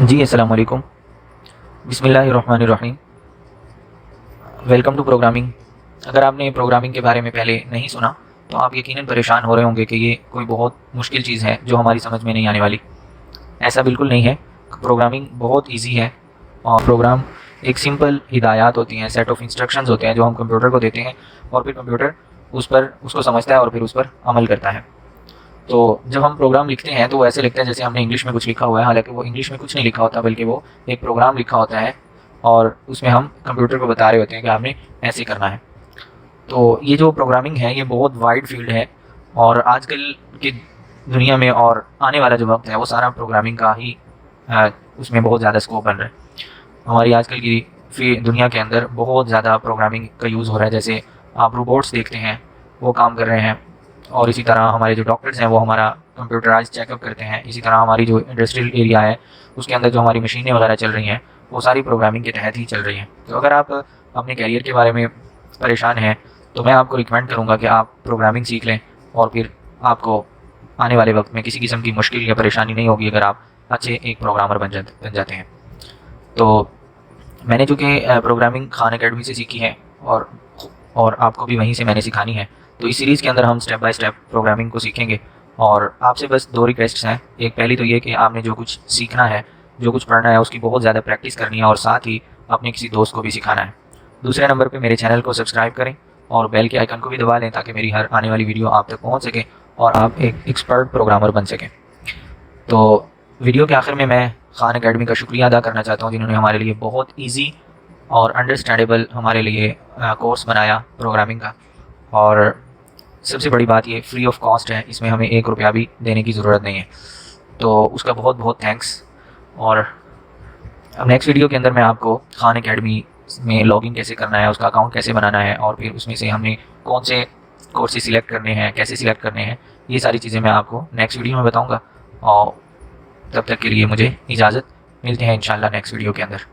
جی السلام علیکم، بسم اللہ الرحمن الرحیم۔ Welcome to programming. اگر آپ نے پروگرامنگ کے بارے میں پہلے نہیں سنا تو آپ یقیناً پریشان ہو رہے ہوں گے کہ یہ کوئی بہت مشکل چیز ہے جو ہماری سمجھ میں نہیں آنے والی۔ ایسا بالکل نہیں ہے، پروگرامنگ بہت ایزی ہے اور پروگرام ایک سمپل ہدایات ہوتی ہیں، سیٹ آف انسٹرکشنز ہوتے ہیں جو ہم کمپیوٹر کو دیتے ہیں اور پھر کمپیوٹر اس کو سمجھتا ہے اور پھر اس پر عمل کرتا ہے۔ تو جب ہم پروگرام لکھتے ہیں تو وہ ایسے لکھتے ہیں جیسے ہم نے انگلش میں کچھ لکھا ہوا ہے، حالانکہ وہ انگلش میں کچھ نہیں لکھا ہوتا بلکہ وہ ایک پروگرام لکھا ہوتا ہے اور اس میں ہم کمپیوٹر کو بتا رہے ہوتے ہیں کہ آپ نے ایسے کرنا ہے۔ تو یہ جو پروگرامنگ ہے یہ بہت وائڈ فیلڈ ہے اور آج کل کی دنیا میں اور آنے والا جو وقت ہے وہ سارا پروگرامنگ کا ہی اس میں بہت زیادہ اسکوپ بن رہا ہے۔ ہماری آج کل کی دنیا کے اندر بہت زیادہ پروگرامنگ کا یوز ہو رہا ہے، جیسے آپ روبوٹس دیکھتے ہیں وہ کام کر رہے ہیں، اور اسی طرح ہمارے جو ڈاکٹرز ہیں وہ ہمارا کمپیوٹرائز چیک اپ کرتے ہیں۔ اسی طرح ہماری جو انڈسٹریل ایریا ہے اس کے اندر جو ہماری مشینیں وغیرہ چل رہی ہیں وہ ساری پروگرامنگ کے تحت ہی چل رہی ہیں۔ تو اگر آپ اپنے کیریئر کے بارے میں پریشان ہیں تو میں آپ کو ریکمینڈ کروں گا کہ آپ پروگرامنگ سیکھ لیں، اور پھر آپ کو آنے والے وقت میں کسی قسم کی مشکل یا پریشانی نہیں ہوگی اگر آپ اچھے ایک پروگرامر بن جاتے ہیں۔ تو میں نے چونکہ پروگرامنگ خان اکیڈمی سے سیکھی ہے اور آپ کو بھی وہیں سے میں نے سکھانی ہے، تو اس سیریز کے اندر ہم سٹیپ بائی سٹیپ پروگرامنگ کو سیکھیں گے۔ اور آپ سے بس دو ریکویسٹس ہیں۔ ایک پہلی تو یہ کہ آپ نے جو کچھ سیکھنا ہے، جو کچھ پڑھنا ہے، اس کی بہت زیادہ پریکٹس کرنی ہے اور ساتھ ہی اپنے کسی دوست کو بھی سکھانا ہے۔ دوسرے نمبر پہ میرے چینل کو سبسکرائب کریں اور بیل کے آئیکن کو بھی دبا لیں تاکہ میری ہر آنے والی ویڈیو آپ تک پہنچ سکے اور آپ ایک ایکسپرٹ پروگرامر بن سکیں۔ تو ویڈیو کے آخر میں خان اکیڈمی کا شکریہ ادا کرنا چاہتا ہوں جنہوں نے ہمارے لیے بہت ایزی اور انڈرسٹینڈیبل ہمارے لیے کورس بنایا پروگرامنگ کا، اور سب سے بڑی بات یہ فری آف کاسٹ ہے، اس میں ہمیں 1 روپیہ بھی دینے کی ضرورت نہیں ہے، تو اس کا بہت بہت تھینکس۔ اور اب نیکسٹ ویڈیو کے اندر میں آپ کو خان اکیڈمی میں لاگ ان کیسے کرنا ہے، اس کا اکاؤنٹ کیسے بنانا ہے، اور پھر اس میں سے ہمیں کون سے کورسز سلیکٹ کرنے ہیں، کیسے سلیکٹ کرنے ہیں، یہ ساری چیزیں میں آپ کو نیکسٹ ویڈیو میں بتاؤں گا۔ اور تب تک کے لیے مجھے اجازت، ملتے ہیں انشاءاللہ نیکسٹ ویڈیو کے اندر۔